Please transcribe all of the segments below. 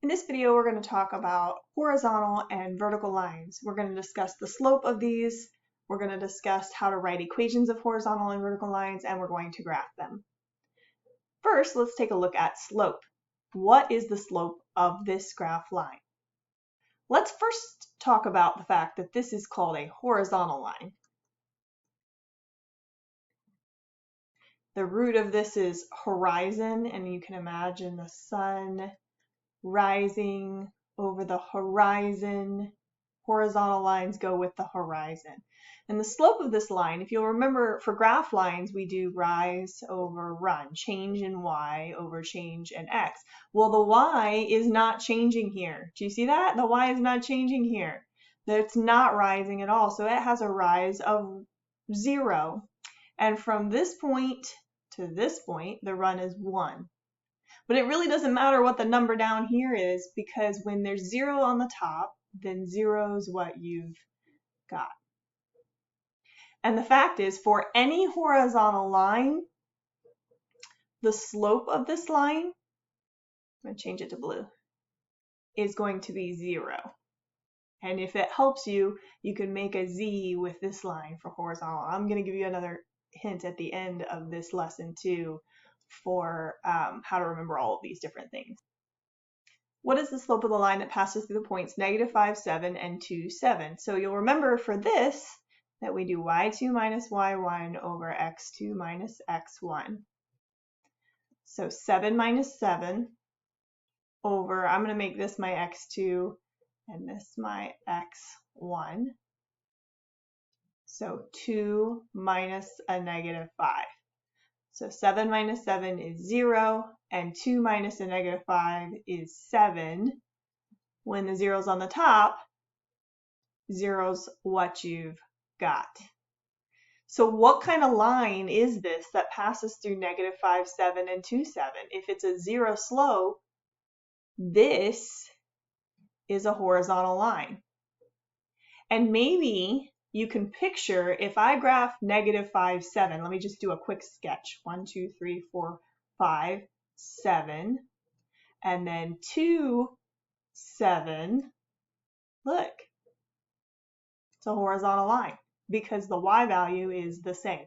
In this video, we're going to talk about horizontal and vertical lines. We're going to discuss the slope of these. We're going to discuss how to write equations of horizontal and vertical lines, and we're going to graph them. First, let's take a look at slope. What is the slope of this graph line? Let's first talk about the fact that this is called a horizontal line. The root of this is horizon, and you can imagine the sun rising over the horizon. Horizontal lines go with the horizon. And the slope of this line, if you'll remember, for graph lines, we do rise over run, change in y over change in x. Well, the y is not changing here. Do you see that? The y is not changing here. It's not rising at all. So it has a rise of 0. And from this point to this point, the run is 1. But it really doesn't matter what the number down here is, because when there's 0 on the top, then 0 is what you've got. And the fact is, for any horizontal line, the slope of this line, I'm going to change it to blue, is going to be 0. And if it helps you, you can make a Z with this line for horizontal. I'm going to give you another hint at the end of this lesson too, for how to remember all of these different things. What is the slope of the line that passes through the points -5, 7, and 2, 7? So you'll remember for this that we do y2 minus y1 over x2 minus x1. So 7 minus 7 over, I'm going to make this my x2 and this my x1. So 2 minus a -5. So 7 minus 7 is 0, and 2 minus a -5 is 7. When the 0's on the top, 0's what you've got. So what kind of line is this that passes through -5, 7, and 2, 7? If it's a 0 slope, this is a horizontal line. And maybe you can picture, if I graph -5, 7, let me just do a quick sketch. 1, 2, 3, 4, 5, 7, and then 2, 7. Look, it's a horizontal line because the y value is the same.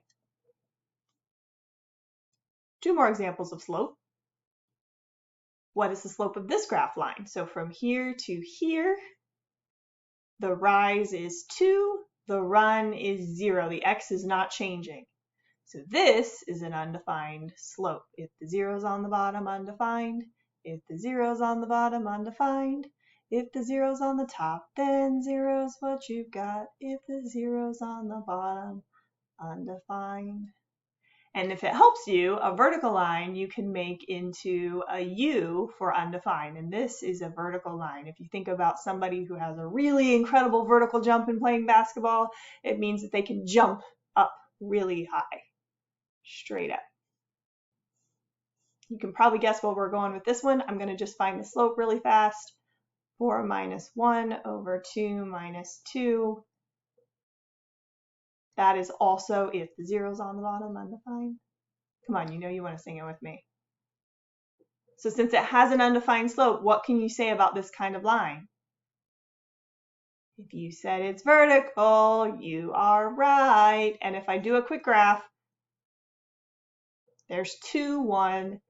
2 more examples of slope. What is the slope of this graph line? So from here to here, the rise is 2, the run is 0. The x is not changing. So this is an undefined slope. If the 0's on the bottom, undefined. If the 0's on the bottom, undefined. If the 0's on the top, then 0's what you've got. If the 0's on the bottom, undefined. And if it helps you, a vertical line you can make into a U for undefined. And this is a vertical line. If you think about somebody who has a really incredible vertical jump in playing basketball, it means that they can jump up really high, straight up. You can probably guess where we're going with this one. I'm going to just find the slope really fast. 4 minus 1 over 2 minus 2. That is also if the 0's on the bottom, undefined. Come on, you know you want to sing it with me. So since it has an undefined slope, what can you say about this kind of line? If you said it's vertical, you are right. And if I do a quick graph, there's 2, 1,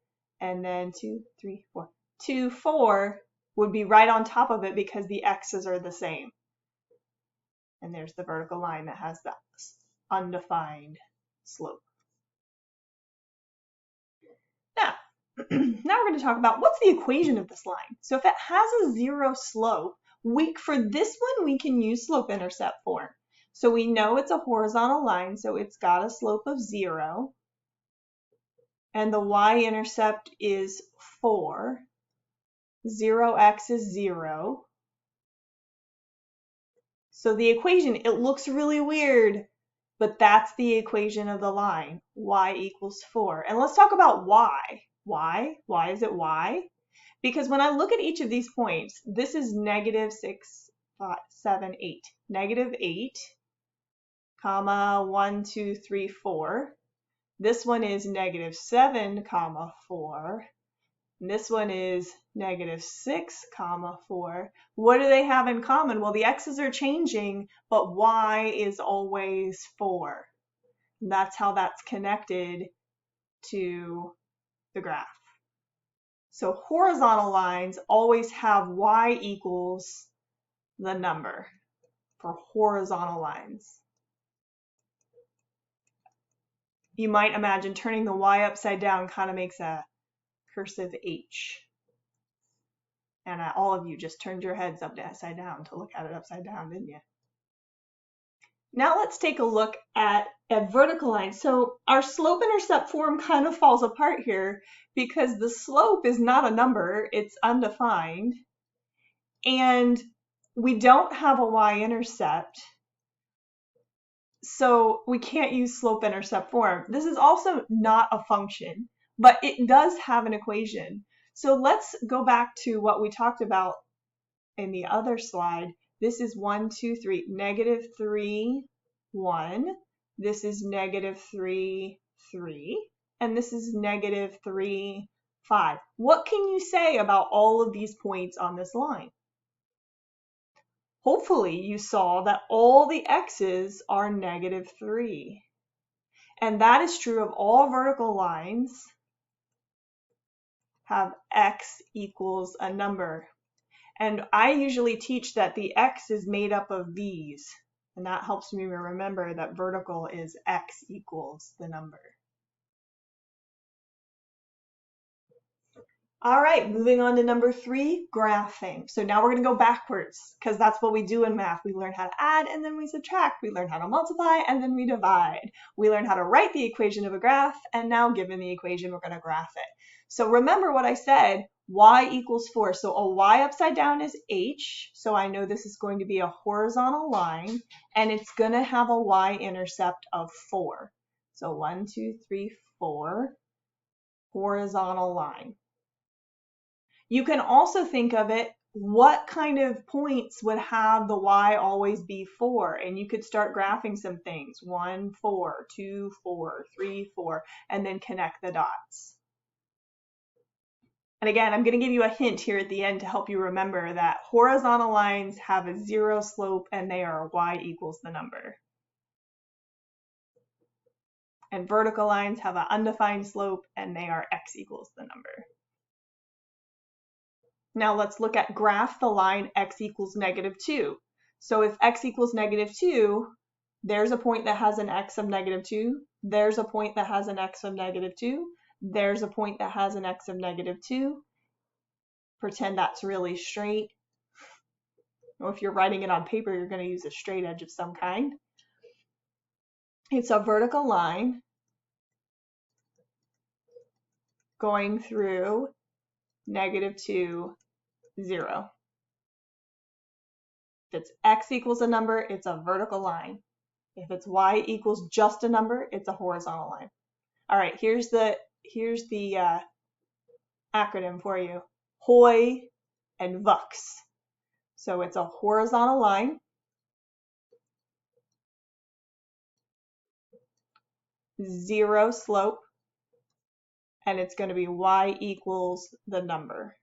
and then 2, 3, 4. 2, 4 would be right on top of it because the x's are the same. And there's the vertical line that has that undefined slope. Now, now we're going to talk about what's the equation of this line. So if it has a 0 slope, for this one we can use slope-intercept form. So we know it's a horizontal line, so it's got a slope of 0. And the y-intercept is 4. 0x is 0. So the equation, it looks really weird, but that's the equation of the line, y equals 4. And let's talk about y. Why? Why is it y? Because when I look at each of these points, this is -6, 5, 7, 8. -8, comma, 1, 2, 3, 4. This one is -7, comma, 4. And this one is -6, 4. What do they have in common? Well, the x's are changing, but y is always 4. And that's how that's connected to the graph. So horizontal lines always have y equals the number for horizontal lines. You might imagine turning the y upside down kind of makes a cursive H. And all of you just turned your heads upside down to look at it upside down, didn't you? Now let's take a look at vertical lines. So our slope-intercept form kind of falls apart here because the slope is not a number, it's undefined. And we don't have a y-intercept, so we can't use slope-intercept form. This is also not a function, but it does have an equation. So let's go back to what we talked about in the other slide. This is 1, 2, 3, -3, 1. This is -3, 3. And this is -3, 5. What can you say about all of these points on this line? Hopefully you saw that all the x's are -3. And that is true of all vertical lines have x equals a number. And I usually teach that the x is made up of these. And that helps me remember that vertical is x equals the number. All right, moving on to number 3, graphing. So now we're going to go backwards because that's what we do in math. We learn how to add and then we subtract. We learn how to multiply and then we divide. We learn how to write the equation of a graph, and now given the equation, we're going to graph it. So remember what I said, y equals 4. So a y upside down is h. So I know this is going to be a horizontal line, and it's going to have a y-intercept of 4. So 1, 2, 3, 4, horizontal line. You can also think of it, what kind of points would have the y always be 4? And you could start graphing some things. 1, 4, 2, 4, 3, 4, and then connect the dots. And again, I'm going to give you a hint here at the end to help you remember that horizontal lines have a 0 slope and they are y equals the number. And vertical lines have an undefined slope and they are x equals the number. Now let's look at graph the line x equals -2. So if x equals -2, there's a point that has an x of -2. There's a point that has an x of -2. There's a point that has an x of -2. Pretend that's really straight. Or if you're writing it on paper, you're going to use a straight edge of some kind. It's a vertical line going through -2, 0. If it's x equals a number, it's a vertical line. If it's y equals just a number, it's a horizontal line. All right, here's the acronym for you. HOI and VUX. So it's a horizontal line, 0 slope, and it's going to be y equals the number.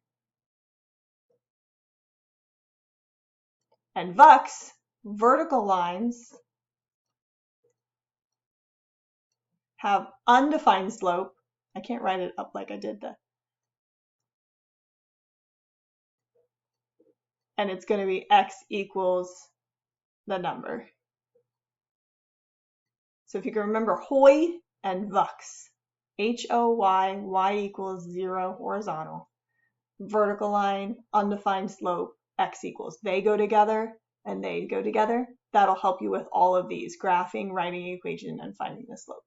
And VUX, vertical lines, have undefined slope. I can't write it up like I did that. And it's going to be x equals the number. So if you can remember HOI and VUX, HOY, y equals 0 horizontal, vertical line, undefined slope, x equals. They go together and they go together. That'll help you with all of these, graphing, writing equation, and finding the slope.